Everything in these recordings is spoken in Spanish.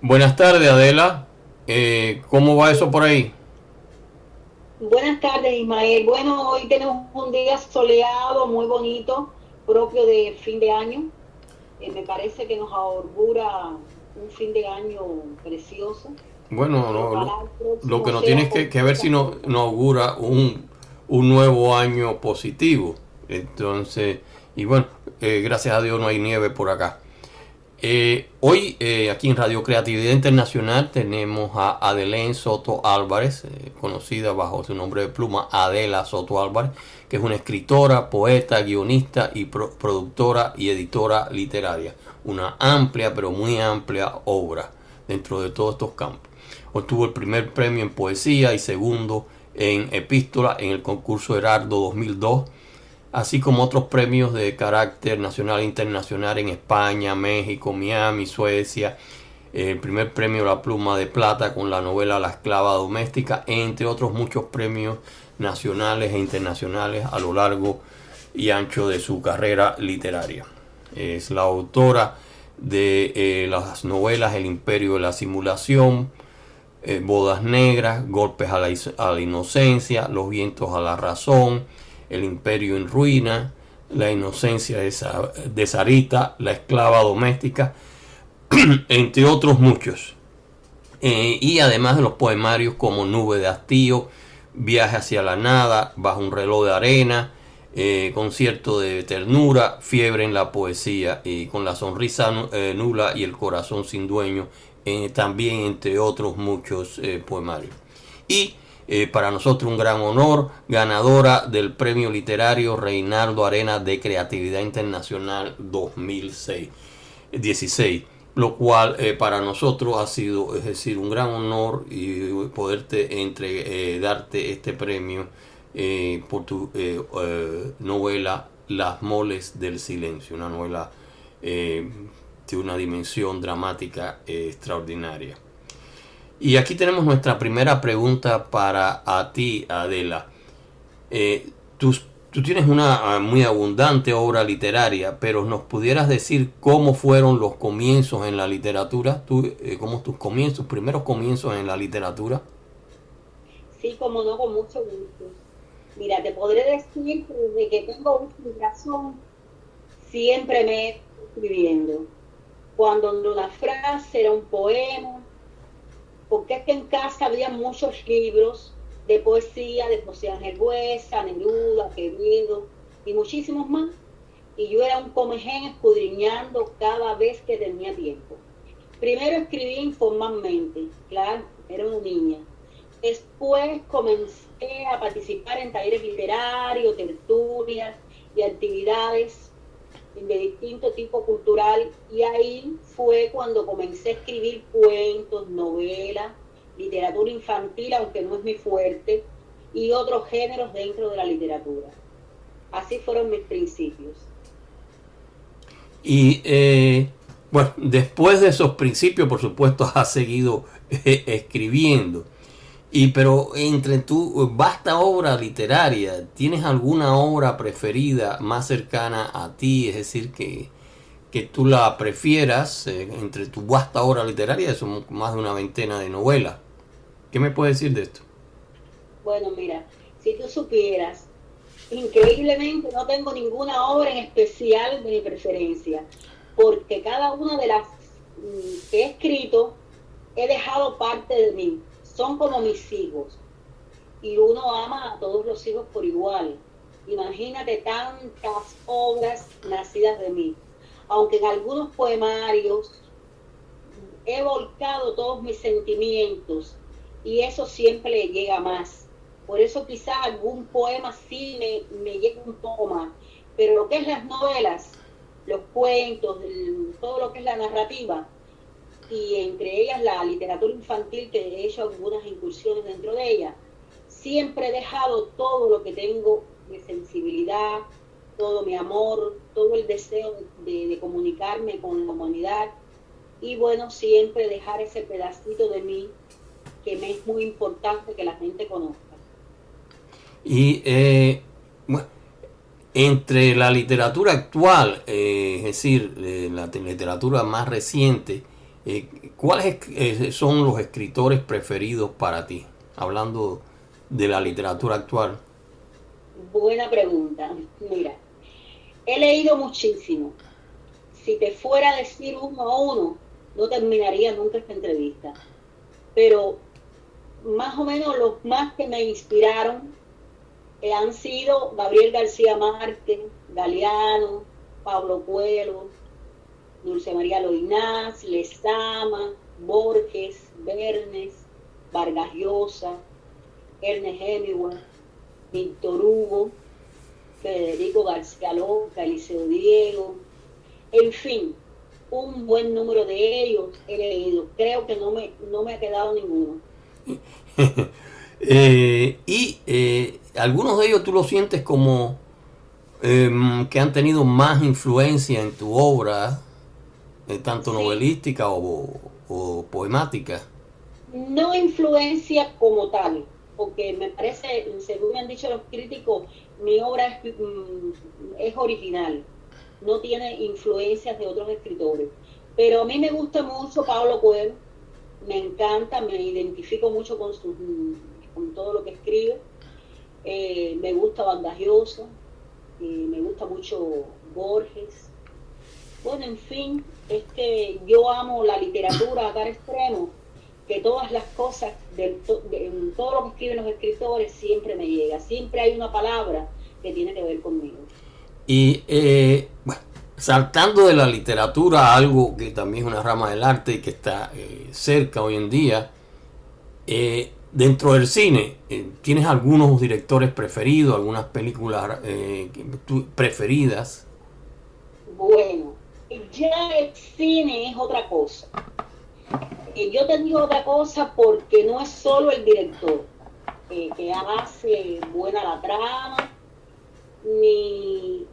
Buenas tardes, Adela. ¿Cómo va eso por ahí? Buenas tardes, Ismael. Bueno, hoy tenemos un día soleado, muy bonito, propio de fin de año. Me parece que nos augura un fin de año precioso Bueno, y ojalá el lo que próximo no sea tienes con que ver si muchas no cosas. augura un nuevo año positivo. Entonces, y bueno, gracias a Dios no hay nieve por acá. Hoy aquí en Radio Creatividad Internacional tenemos a Adelén Soto Álvarez, conocida bajo su nombre de pluma Adela Soto Álvarez, que es una escritora, poeta, guionista y productora y editora literaria. Una amplia, pero muy amplia obra dentro de todos estos campos. Obtuvo el primer premio en poesía y segundo en epístola en el concurso Herardo 2002, así como otros premios de carácter nacional e internacional en España, México, Miami, Suecia. El primer premio La Pluma de Plata con la novela La Esclava Doméstica, entre otros muchos premios nacionales e internacionales a lo largo y ancho de su carrera literaria. Es la autora de las novelas El Imperio de la Simulación, Bodas Negras, Golpes a la Inocencia, Los Vientos a la Razón, El Imperio en Ruina, La Inocencia de Sarita, La Esclava Doméstica, entre otros muchos. Y además de los poemarios como Nube de Hastío, Viaje hacia la Nada, Bajo un reloj de arena, Concierto de ternura, Fiebre en la poesía, y Con la sonrisa nula y El corazón sin dueño, también entre otros muchos poemarios. Y para nosotros un gran honor, ganadora del Premio Literario Reinaldo Arenas de Creatividad Internacional 2016, lo cual para nosotros ha sido, es decir, un gran honor y poderte darte este premio por tu novela Las Moles del Silencio, una novela eh, de una dimensión dramática extraordinaria. Y aquí tenemos nuestra primera pregunta para a ti, Adela. Eh, tú tienes una muy abundante obra literaria, pero ¿nos pudieras decir cómo fueron los comienzos en la literatura? ¿Cómo tus comienzos, primeros comienzos en la literatura? Sí, como no, con mucho gusto. Mira, te podré decir que desde que tengo uso de razón, siempre me he escribiendo. Cuando no una frase era un poema, porque es que en casa había muchos libros de José Ángel Buesa, Neruda, Quevedo y muchísimos más. Y yo era un comején escudriñando cada vez que tenía tiempo. Primero escribí informalmente, claro, era una niña. Después comencé a participar en talleres literarios, tertulias y actividades de distinto tipo cultural, y ahí fue cuando comencé a escribir cuentos, novelas, literatura infantil, aunque no es mi fuerte, y otros géneros dentro de la literatura. Así fueron mis principios. Y bueno, después de esos principios, por supuesto, has seguido escribiendo. Pero entre tu vasta obra literaria, ¿tienes alguna obra preferida más cercana a ti? Es decir, que tú la prefieras entre tu vasta obra literaria, son más de una veintena de novelas. ¿Qué me puedes decir de esto? Bueno, mira, si tú supieras, increíblemente no tengo ninguna obra en especial de mi preferencia, porque cada una de las que he escrito he dejado parte de mí. Son como mis hijos y uno ama a todos los hijos por igual. Imagínate tantas obras nacidas de mí. Aunque en algunos poemarios he volcado todos mis sentimientos y eso siempre le llega más. Por eso quizás algún poema sí me llega un poco más. Pero lo que es las novelas, los cuentos, todo lo que es la narrativa, y entre ellas la literatura infantil, que he hecho algunas incursiones dentro de ella, siempre he dejado todo lo que tengo de sensibilidad, todo mi amor, todo el deseo de comunicarme con la humanidad, y bueno, siempre dejar ese pedacito de mí que me es muy importante que la gente conozca. Y bueno, entre la literatura actual, es decir, la literatura más reciente, ¿Cuáles son los escritores preferidos para ti? Hablando de la literatura actual. Buena pregunta. Mira, he leído muchísimo. Si te fuera a decir uno a uno, no terminaría nunca esta entrevista. Pero más o menos los más que me inspiraron han sido Gabriel García Márquez, Galeano, Pablo Coelho, Dulce María Loinás, Lezama, Borges, Bernes, Vargas Llosa, Ernest Hemingway, Víctor Hugo, Federico García Lorca, Eliseo Diego, en fin, un buen número de ellos he leído. Creo que no me ha quedado ninguno. Algunos de ellos tú los sientes como que han tenido más influencia en tu obra, tanto novelística o poemática. No influencia como tal, porque me parece, según me han dicho los críticos, mi obra es original, no tiene influencias de otros escritores. Pero a mí me gusta mucho Pablo Coelho, me encanta, me identifico mucho con todo lo que escribe. Me gusta Vargas Llosa, me gusta mucho Borges. Bueno, en fin, es que yo amo la literatura a tal extremo que todas las cosas, todo lo que escriben los escritores siempre me llega, siempre hay una palabra que tiene que ver conmigo. Y bueno, saltando de la literatura a algo que también es una rama del arte y que está cerca hoy en día, dentro del cine, ¿tienes algunos directores preferidos, algunas películas preferidas? Bueno, ya el cine es otra cosa. Yo te digo otra cosa porque no es solo el director que hace buena la trama, ni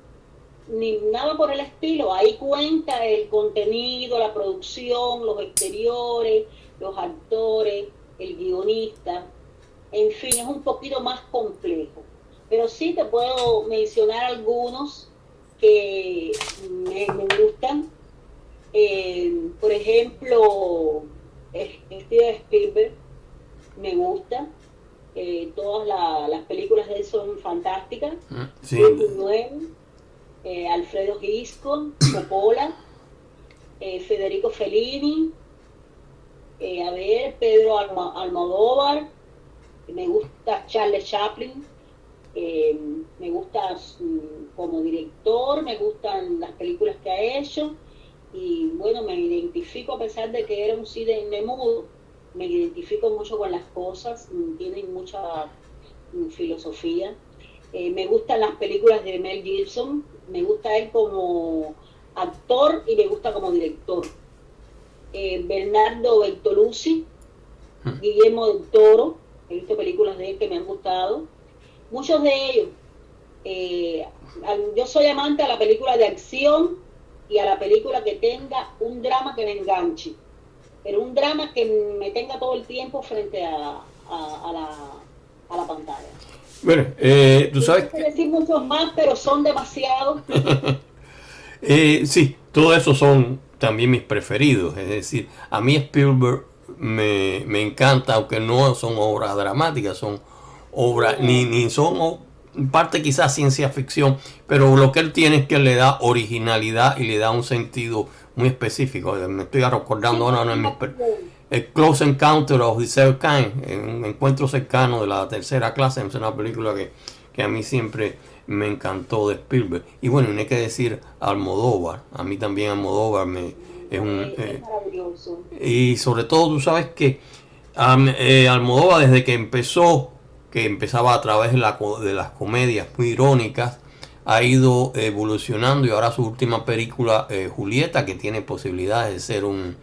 nada por el estilo. Ahí cuenta el contenido, la producción, los exteriores, los actores, el guionista, en fin, es un poquito más complejo. Pero sí te puedo mencionar algunos que me gustan. Por ejemplo, Steven Spielberg me gusta. Todas las películas de él son fantásticas. Sí. Alfredo Hitchcock, Coppola, Federico Fellini, Pedro Almodóvar, me gusta Charles Chaplin, me gusta como director, me gustan las películas que ha hecho, y bueno, me identifico, a pesar de que era un cine mudo, me identifico mucho con las cosas, tienen mucha filosofía. Me gustan las películas de Mel Gibson, me gusta él como actor y me gusta como director. Bernardo Bertolucci, Guillermo del Toro, he visto películas de él que me han gustado. Muchos de ellos, yo soy amante a la película de acción y a la película que tenga un drama que me enganche, pero un drama que me tenga todo el tiempo frente a la pantalla. Bueno, tú sabes que decir muchos más, pero son demasiados. Sí, todos esos son también mis preferidos. Es decir, a mí Spielberg me encanta, aunque no son obras dramáticas, son obras, ni son parte quizás ciencia ficción, pero lo que él tiene es que le da originalidad y le da un sentido muy específico. Me estoy recordando ahora el Close Encounter of the Third Kind, un encuentro cercano de la tercera clase, es una película que a mí siempre me encantó de Spielberg. Y bueno, no hay que decir Almodóvar, a mí también Almodóvar es maravilloso. Y sobre todo tú sabes que Almodóvar, desde que empezaba a través de las comedias muy irónicas, ha ido evolucionando, y ahora su última película, Julieta, que tiene posibilidades de ser un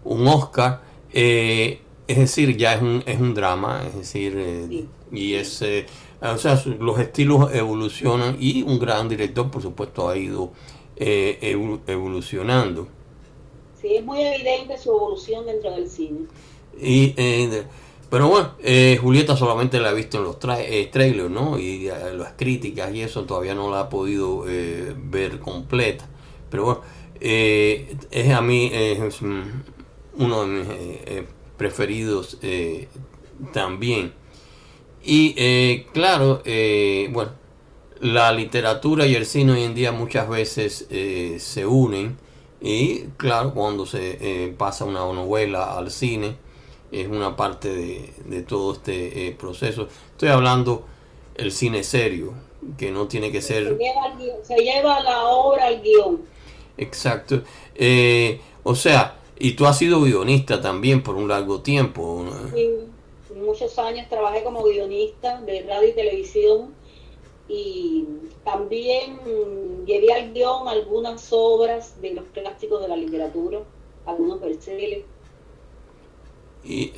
Oscar, es decir, ya es un drama, es decir, sí. Y o sea, los estilos evolucionan, y un gran director, por supuesto, ha ido evolucionando. Sí, es muy evidente su evolución dentro del cine. Pero bueno, Julieta solamente la he visto en los trailers, ¿no? Y las críticas y eso todavía no la he podido ver completa. Pero bueno, a mí uno de mis preferidos también. Y claro, bueno, la literatura y el cine hoy en día muchas veces se unen. Y claro, cuando se pasa una novela al cine, es una parte de todo este proceso. Estoy hablando el cine serio, que no tiene que ser... Se lleva la obra al guión. Exacto. O sea, y tú has sido guionista también por un largo tiempo, ¿no? Sí, muchos años trabajé como guionista de radio y televisión y también llevé al guión algunas obras de los clásicos de la literatura, algunos verseles. Y,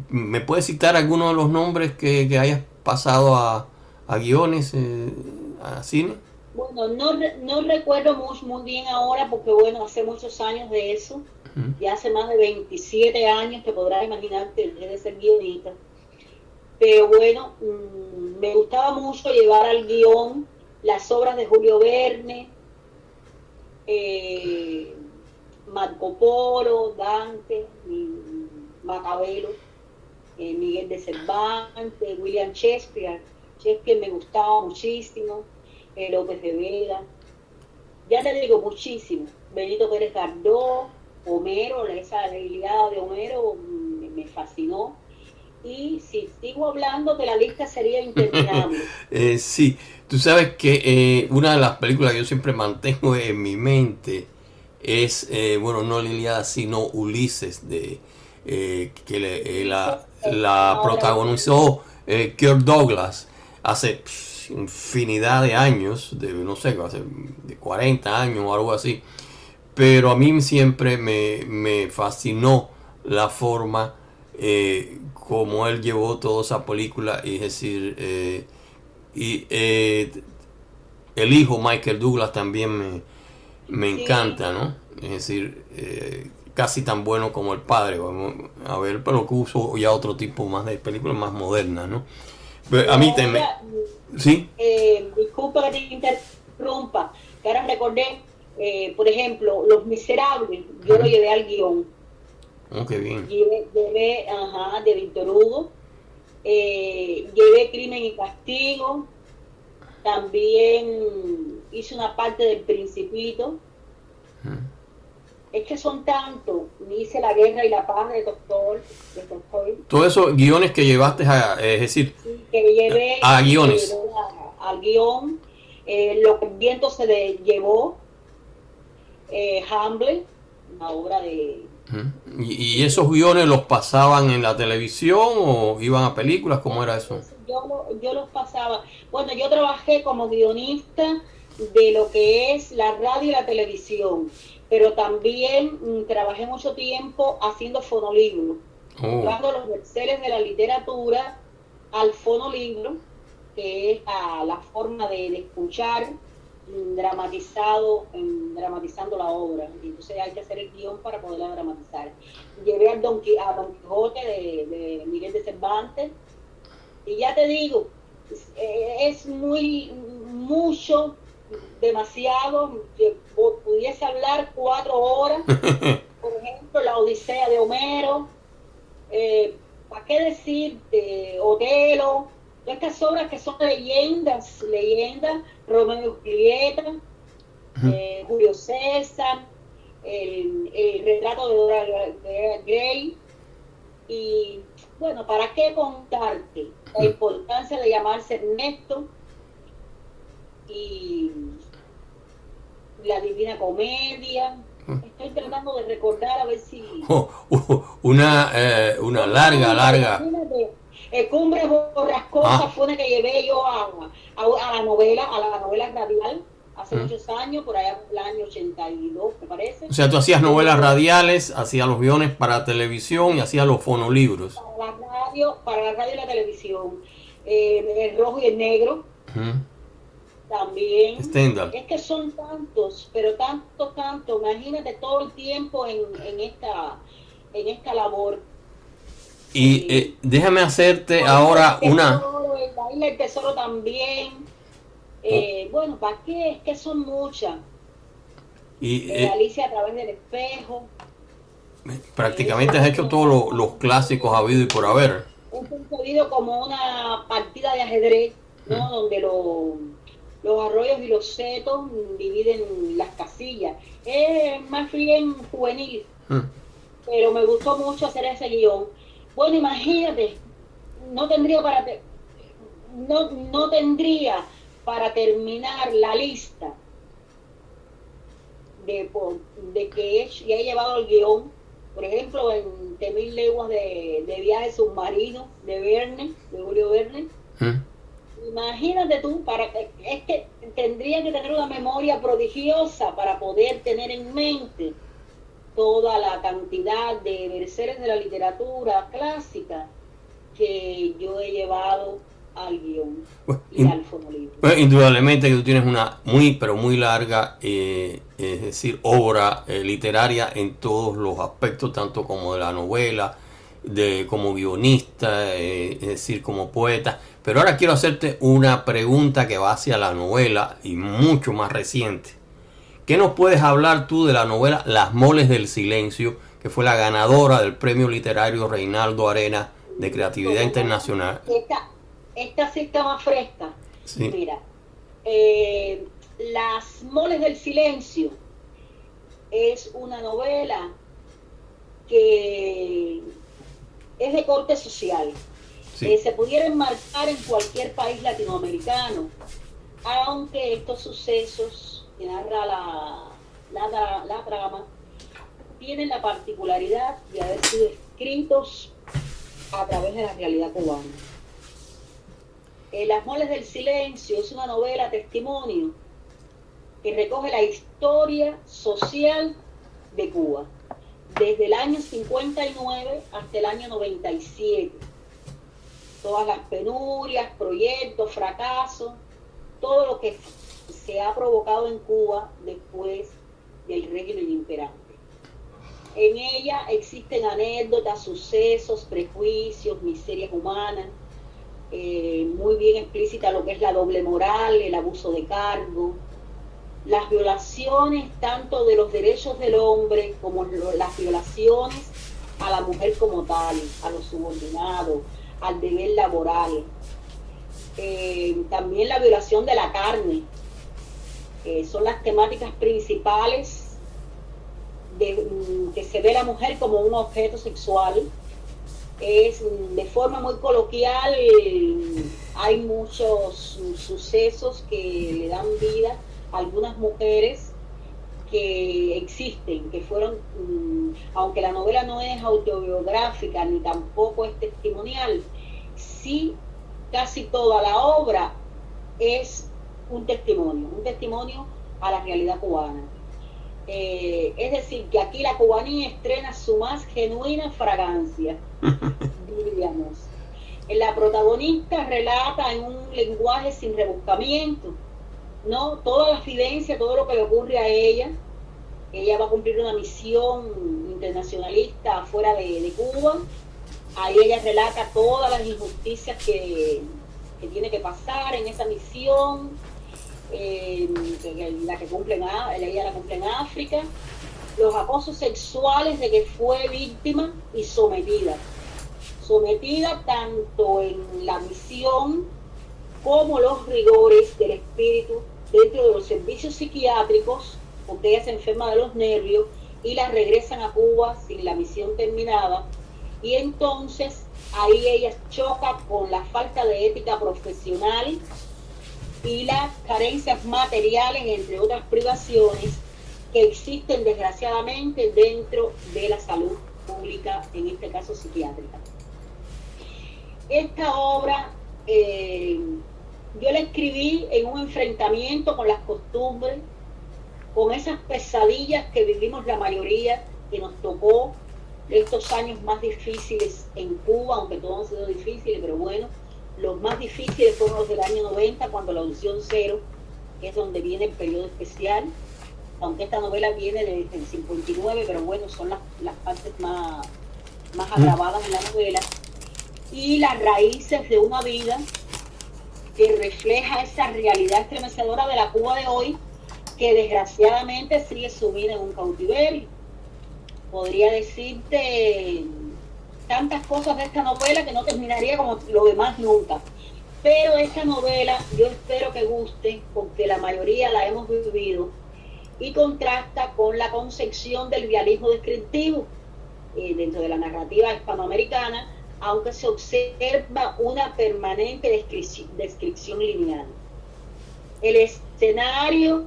¿me puedes citar algunos de los nombres que hayas pasado a guiones, a cine? Bueno, no recuerdo muy bien ahora porque bueno, hace muchos años de eso, ya hace más de 27 años, te podrás imaginar que dejé de ser guionista. Pero bueno, me gustaba mucho llevar al guión las obras de Julio Verne, Marco Polo, Dante, Maquiavelo, Miguel de Cervantes, William Shakespeare. Shakespeare me gustaba muchísimo, López de Vega. Ya te digo, muchísimo. Benito Pérez Galdós, Homero, la Ilíada de Homero me fascinó. Y si sigo hablando de la lista sería interminable. Sí, tú sabes que una de las películas que yo siempre mantengo en mi mente es, bueno, no la Ilíada, sino Ulises, que la protagonizó Kirk Douglas hace infinidad de años, no sé, hace de 40 años o algo así. Pero a mí siempre me fascinó la forma como él llevó toda esa película, y es decir, el hijo Michael Douglas también me encanta, ¿no? Es decir, casi tan bueno como el padre, vamos a ver, pero que uso ya otro tipo más de películas más modernas, ¿no? Pero a mí también, ¿sí? Disculpa que te interrumpa, que ahora recordé, por ejemplo, Los Miserables, yo lo llevé al guión. Oh, qué bien. Llevé de Víctor Hugo, llevé Crimen y Castigo, también hice una parte del Principito. Es que son tantos, hice La Guerra y la Paz de Tolstoy. Todos esos guiones que llevaste es decir, sí, que llevé a guiones. Al guión, Lo que el viento se le llevó, Hamlet, una obra de... ¿Y esos guiones los pasaban en la televisión o iban a películas? ¿Cómo era eso? Yo los pasaba. Bueno, yo trabajé como guionista de lo que es la radio y la televisión, pero también trabajé mucho tiempo haciendo fonolibros, llevando los verseles de la literatura al fonolibro, que es la forma de escuchar dramatizando la obra. Y entonces hay que hacer el guión para poderla dramatizar. Llevé a Don Quijote de Miguel de Cervantes, y ya te digo, es mucho, demasiado, pudiese hablar 4 horas. Por ejemplo, la Odisea de Homero, ¿para qué decirte? Otelo, todas estas obras que son leyendas, Romeo y Julieta, Julio César, el retrato de Dorian Gray. Y bueno, ¿para qué contarte la importancia de llamarse Ernesto y la Divina Comedia? Estoy tratando de recordar a ver si... una larga... Cumbres Borrascosas fue una que llevé yo a la novela radial hace muchos años, por allá por el año 82, me parece. O sea, tú hacías novelas radiales, hacías los guiones para televisión y hacías los fonolibros. Para la radio y la televisión. El Rojo y el Negro. También. Stendhal. Es que son tantos, pero tantos. Imagínate todo el tiempo en esta labor. Y déjame hacerte ahora una... La Isla del Tesoro también. Bueno, ¿para qué? Es que son muchas. Alicia a través del espejo. Prácticamente has hecho todos los clásicos habido y por haber. Un concebido como una partida de ajedrez, ¿no? Donde los arroyos y los setos dividen las casillas. Es más bien juvenil, pero me gustó mucho hacer ese guión. Bueno, imagínate, no tendría no tendría para terminar la lista de que he llevado el guión. Por ejemplo, en 10.000 leguas de viaje submarino de Julio Verne. Imagínate tú, es que tendría que tener una memoria prodigiosa para poder tener en mente toda la cantidad de verseres de la literatura clásica que yo he llevado al guión y al fonolibro. Indudablemente que tú tienes una pero muy larga, es decir, obra literaria en todos los aspectos, tanto como de la novela, como guionista, es decir, como poeta. Pero ahora quiero hacerte una pregunta que va hacia la novela y mucho más reciente. ¿Qué nos puedes hablar tú de la novela Las Moles del Silencio, que fue la ganadora del Premio Literario Reinaldo Arenas de Creatividad Internacional? Esta sí está más fresca. Sí. Mira, Las Moles del Silencio es una novela que es de corte social. Sí. Se pudiera enmarcar en cualquier país latinoamericano, aunque estos sucesos que narra la trama tienen la particularidad de haber sido escritos a través de la realidad cubana. Las Moles del Silencio es una novela testimonio que recoge la historia social de Cuba desde el año 59 hasta el año 97. Todas las penurias, proyectos, fracasos, todo lo que se ha provocado en Cuba después del régimen imperante. En ella existen anécdotas, sucesos, prejuicios, miserias humanas, muy bien explícita lo que es la doble moral, el abuso de cargo, las violaciones tanto de los derechos del hombre como las violaciones a la mujer como tal, a los subordinados, al deber laboral, también la violación de la carne, son las temáticas principales que se ve a la mujer como un objeto sexual. Es de forma muy coloquial, hay muchos sucesos que le dan vida a algunas mujeres que existen, que fueron, aunque la novela no es autobiográfica ni tampoco es testimonial, sí casi toda la obra es un testimonio a la realidad cubana. Es decir, que aquí la cubanía estrena su más genuina fragancia, diríamos. La protagonista relata en un lenguaje sin rebuscamiento, ¿no? Toda la vivencia, todo lo que le ocurre a ella. Ella va a cumplir una misión internacionalista fuera de Cuba. Ahí ella relata todas las injusticias que tiene que pasar en esa misión. Ella la cumple en África, los acosos sexuales de que fue víctima y sometida tanto en la misión como los rigores del espíritu dentro de los servicios psiquiátricos, porque ella se enferma de los nervios y la regresan a Cuba sin la misión terminada, y entonces ahí ella choca con la falta de ética profesional y las carencias materiales, entre otras privaciones, que existen desgraciadamente dentro de la salud pública, en este caso psiquiátrica. Esta obra yo la escribí en un enfrentamiento con las costumbres, con esas pesadillas que vivimos la mayoría, que nos tocó estos años más difíciles en Cuba, aunque todos han sido difíciles, pero bueno, los más difíciles fueron los del año 90, cuando la audición cero, que es donde viene el periodo especial, aunque esta novela viene desde el 59, pero bueno, son las partes más agravadas en la novela, y las raíces de una vida que refleja esa realidad estremecedora de la Cuba de hoy, que desgraciadamente sigue sumida en un cautiverio. podría decirte tantas cosas de esta novela que no terminaría como lo demás nunca. Pero esta novela yo espero que guste porque la mayoría la hemos vivido y contrasta con la concepción del realismo descriptivo dentro de la narrativa hispanoamericana, aunque se observa una permanente descripción lineal. El escenario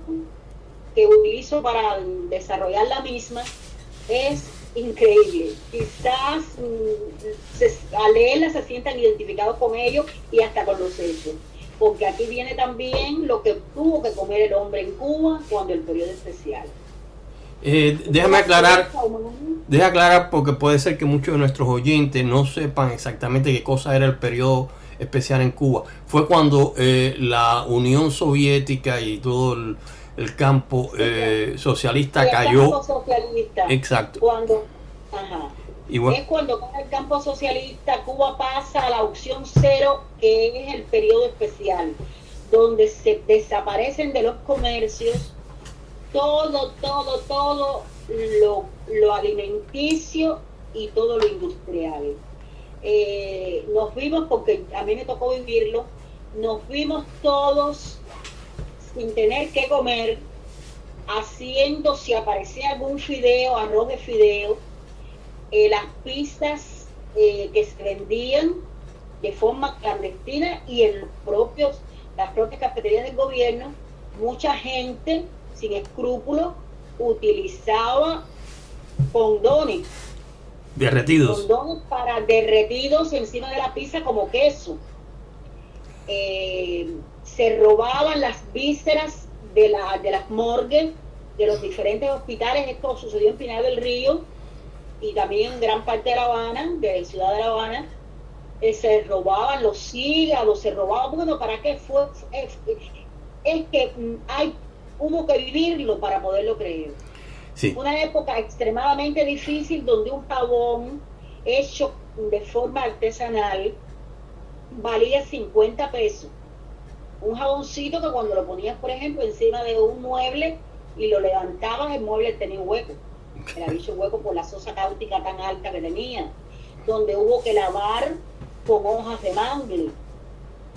que utilizo para desarrollar la misma es increíble. Quizás al leerla se sientan identificados con ellos y hasta con los hechos. Porque aquí viene también lo que tuvo que comer el hombre en Cuba cuando el periodo especial. Déjame aclarar porque puede ser que muchos de nuestros oyentes no sepan exactamente qué cosa era el periodo especial en Cuba. Fue cuando la Unión Soviética y todo el campo socialista cayó. El campo socialista. Exacto. Y bueno, es cuando cae el campo socialista, Cuba pasa a la opción cero, que es el periodo especial, donde se desaparecen de los comercios todo lo alimenticio y todo lo industrial. Nos vimos, porque a mí me tocó vivirlo, nos vimos todos sin tener que comer, haciendo, si aparecía algún fideo, arroz de fideo, las pizzas que se vendían de forma clandestina y en las propias cafeterías del gobierno, mucha gente sin escrúpulos utilizaba condones derretidos para derretidos encima de la pizza como queso. Se robaban las vísceras de las morgues de los diferentes hospitales. Esto sucedió en Pinar del Río y también en gran parte de La Habana, de la ciudad de La Habana. Se robaban los hígados, se robaban, bueno, ¿para qué fue? Es que hubo que vivirlo para poderlo creer. Sí. Una época extremadamente difícil donde un jabón hecho de forma artesanal valía 50 pesos. Un jaboncito que cuando lo ponías, por ejemplo, encima de un mueble y lo levantabas, el mueble tenía un hueco. Era dicho hueco por la sosa cáustica tan alta que tenía. Donde hubo que lavar con hojas de mangle.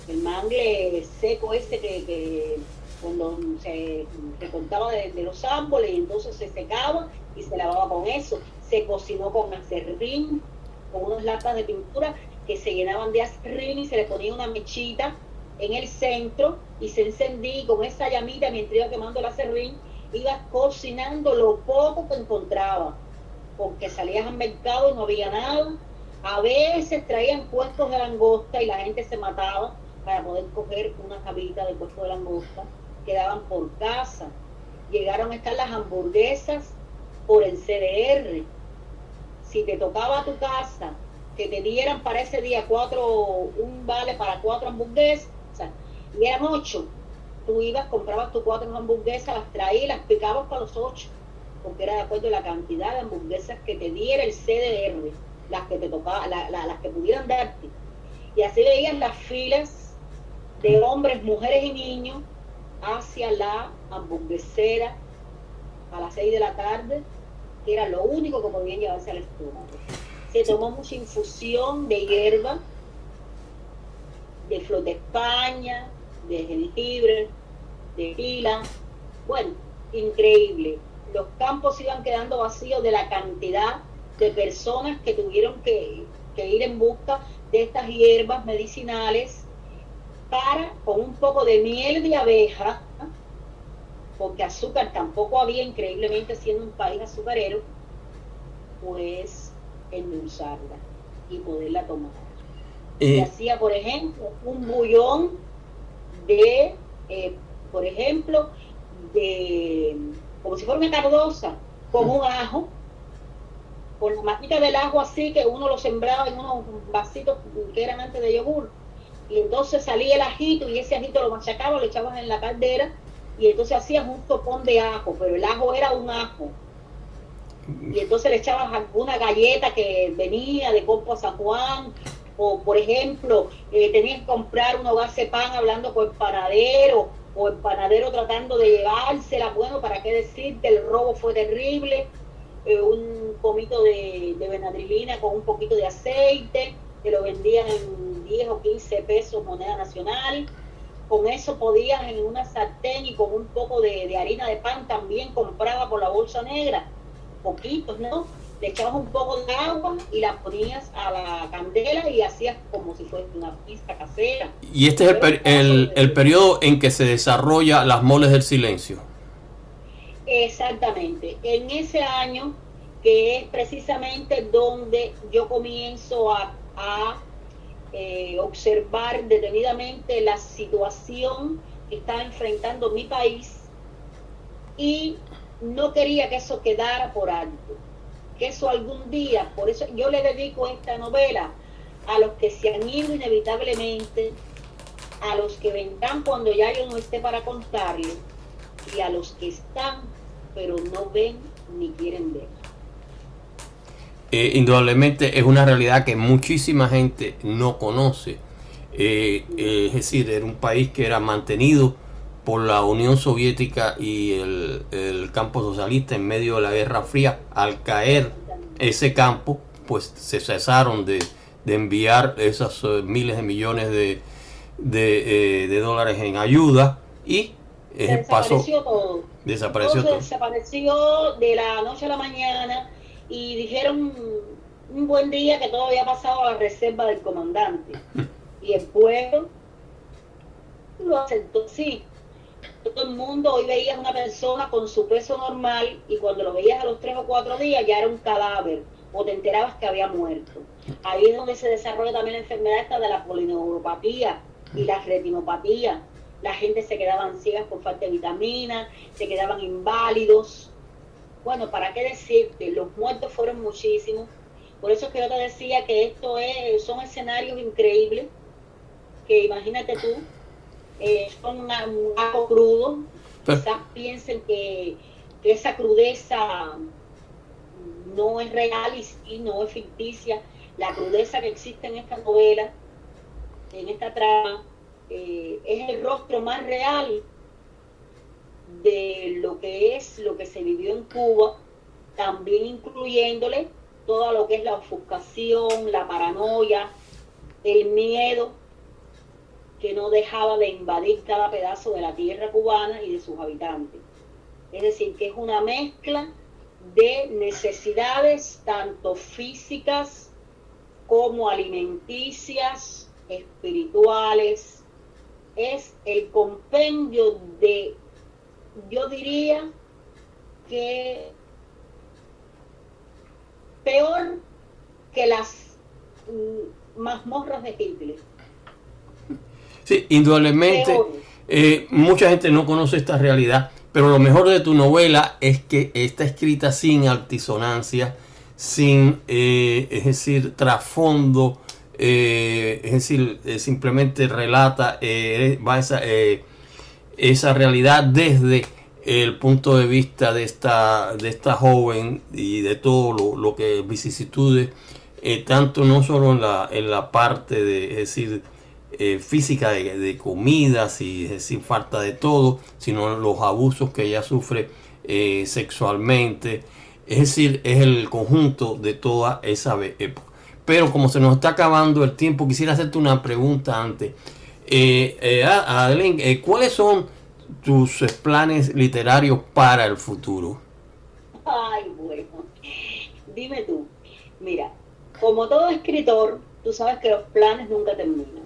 El mangle seco ese que cuando se cortaba de los árboles y entonces se secaba y se lavaba con eso. Se cocinó con acerrín, con unas latas de pintura que se llenaban de acerrín y se le ponía una mechita en el centro y se encendía y con esa llamita mientras iba quemando el acerrín ibas cocinando lo poco que encontraba, porque salías al mercado y no había nada. A veces traían puestos de langosta y la gente se mataba para poder coger una cabita de puesto de langosta que daban por casa. Llegaron a estar las hamburguesas por el CDR. Si te tocaba a tu casa que te dieran para ese día un vale para 4 hamburguesas, y eran 8, tú ibas, comprabas tus 4 hamburguesas, las traías y las picabas para los 8, porque era de acuerdo a la cantidad de hamburguesas que te diera el CDR, las que te tocaba, las que pudieran darte. Y así veían las filas de hombres, mujeres y niños hacia la hamburguesera a las 6 de la tarde, que era lo único que podían llevarse al estómago. Se tomó mucha infusión de hierba, de flor de España, de jengibre, de tila. Bueno, increíble. Los campos iban quedando vacíos de la cantidad de personas que tuvieron que ir en busca de estas hierbas medicinales con un poco de miel de abeja, porque azúcar tampoco había, increíblemente siendo un país azucarero, pues endulzarla y poderla tomar. Y hacía, por ejemplo, un bullón de, por ejemplo, como si fuera una cardosa, con un ajo, con la matita del ajo así, que uno lo sembraba en unos vasitos que eran antes de yogur, y entonces salía el ajito y ese ajito lo machacabas, lo echabas en la caldera y entonces hacías un topón de ajo, pero el ajo era un ajo. Y entonces le echabas alguna galleta que venía de Compo San Juan, o por ejemplo, tenías que comprar un hogar de pan hablando con el panadero, o el panadero tratando de llevársela. Bueno, para qué decirte, el robo fue terrible. un pomito de benadrilina con un poquito de aceite, que lo vendían en 10 o 15 pesos moneda nacional. Con eso podías en una sartén y con un poco de harina de pan también comprada por la bolsa negra, poquitos, ¿no? Le echabas un poco de agua y la ponías a la candela y hacías como si fuese una pizza casera. Y este es el periodo en que se desarrolla las moles del silencio. Exactamente. En ese año, que es precisamente donde yo comienzo a observar detenidamente la situación que estaba enfrentando mi país, y no quería que eso quedara por alto, que eso algún día, por eso yo le dedico esta novela a los que se han ido inevitablemente, a los que vendrán cuando ya yo no esté para contarles, y a los que están pero no ven ni quieren ver. Indudablemente es una realidad que muchísima gente no conoce. Es decir, era un país que era mantenido por la Unión Soviética y el campo socialista en medio de la Guerra Fría. Al caer ese campo, pues se cesaron de enviar esos miles de millones de dólares en ayuda, y desapareció todo. Desapareció todo. Desapareció de la noche a la mañana, y dijeron un buen día que todo había pasado a la reserva del comandante. Y el pueblo lo aceptó, sí. Todo el mundo, hoy veías una persona con su peso normal, y cuando lo veías a los 3 o 4 días ya era un cadáver, o te enterabas que había muerto. Ahí es donde se desarrolla también la enfermedad esta de la polineuropatía y la retinopatía. La gente se quedaban ciegas por falta de vitamina, se quedaban inválidos. Bueno, ¿para qué decirte? Los muertos fueron muchísimos. Por eso es que yo te decía que son escenarios increíbles, que imagínate tú, son algo crudo. Quizás piensen que esa crudeza no es real y no es ficticia. La crudeza que existe en esta novela, en esta trama, es el rostro más real de lo que se vivió en Cuba, también incluyéndole todo lo que es la ofuscación, la paranoia, el miedo que no dejaba de invadir cada pedazo de la tierra cubana y de sus habitantes. Es decir, que es una mezcla de necesidades tanto físicas como alimenticias, espirituales. Es el compendio de, yo diría que peor que las mazmorras de Hitler. Sí, indudablemente mucha gente no conoce esta realidad, pero lo mejor de tu novela es que está escrita sin altisonancia, sin, es decir, trasfondo, es decir, simplemente relata esa realidad desde el punto de vista de esta joven y de todo lo que vicisitudes, tanto no solo en la parte de, es decir, física de comidas y es decir, falta de todo, sino los abusos que ella sufre sexualmente. Es decir, es el conjunto de toda esa época. Pero como se nos está acabando el tiempo, quisiera hacerte una pregunta antes. Adeline, ¿cuáles son tus planes literarios para el futuro? Ay, bueno, dime tú. Mira, como todo escritor, tú sabes que los planes nunca terminan.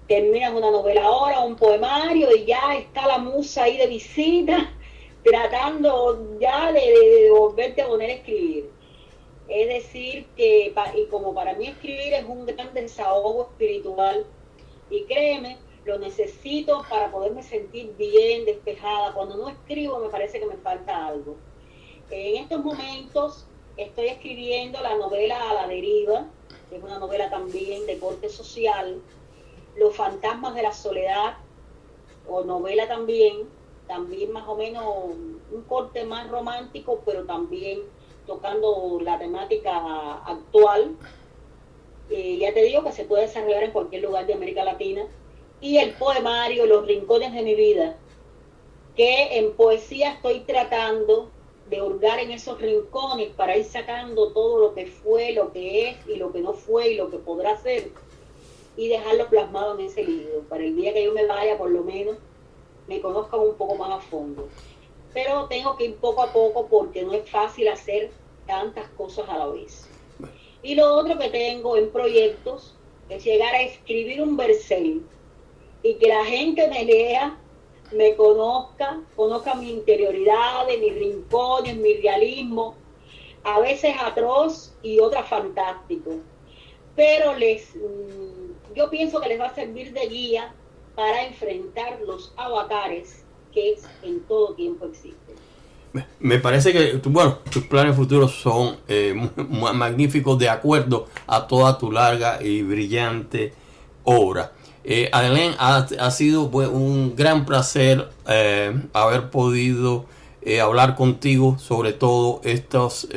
Terminas una novela ahora, un poemario, y ya está la musa ahí de visita, tratando ya de volverte a poner a escribir. Es decir, que y como para mí escribir es un gran desahogo espiritual, y créeme, lo necesito para poderme sentir bien, despejada. Cuando no escribo me parece que me falta algo. En estos momentos estoy escribiendo la novela A la deriva, que es una novela también de corte social, Los fantasmas de la soledad, o novela también más o menos un corte más romántico, pero también tocando la temática actual. Ya te digo que se puede desarrollar en cualquier lugar de América Latina. Y el poemario Los rincones de mi vida, que en poesía estoy tratando de hurgar en esos rincones para ir sacando todo lo que fue, lo que es y lo que no fue y lo que podrá ser, y dejarlo plasmado en ese libro, para el día que yo me vaya, por lo menos, me conozcan un poco más a fondo. Pero tengo que ir poco a poco porque no es fácil hacer tantas cosas a la vez. Y lo otro que tengo en proyectos es llegar a escribir un versel y que la gente me lea, me conozca mi interioridad, mis rincones, mi realismo, a veces atroz y otras fantástico. Pero yo pienso que les va a servir de guía para enfrentar los avatares que en todo tiempo existen. Me parece que tus planes futuros son magníficos, de acuerdo a toda tu larga y brillante obra. Adelaine, ha sido un gran placer haber podido hablar contigo sobre todos estos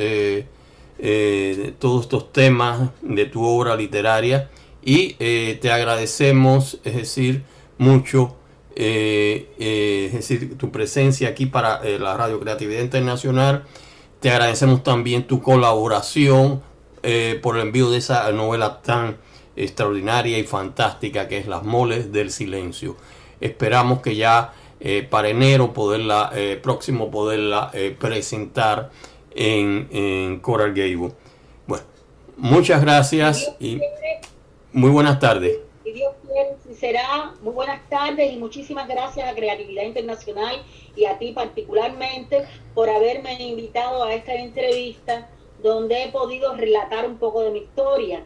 temas de tu obra literaria, y te agradecemos, es decir, mucho es decir, tu presencia aquí para la Radio Creatividad Internacional. Te agradecemos también tu colaboración por el envío de esa novela tan extraordinaria y fantástica que es Las Moles del Silencio. Esperamos que ya para enero próximo poderla presentar en Coral Gables. Bueno, muchas gracias y muy buenas tardes. Y Dios quiere, si será, muy buenas tardes y muchísimas gracias a Creatividad Internacional y a ti particularmente por haberme invitado a esta entrevista donde he podido relatar un poco de mi historia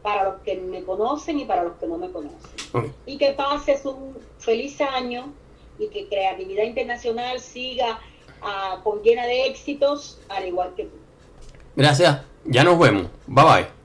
para los que me conocen y para los que no me conocen. Okay. Y que pases un feliz año y que Creatividad Internacional siga llena de éxitos al igual que tú. Gracias, ya nos vemos. Bye bye.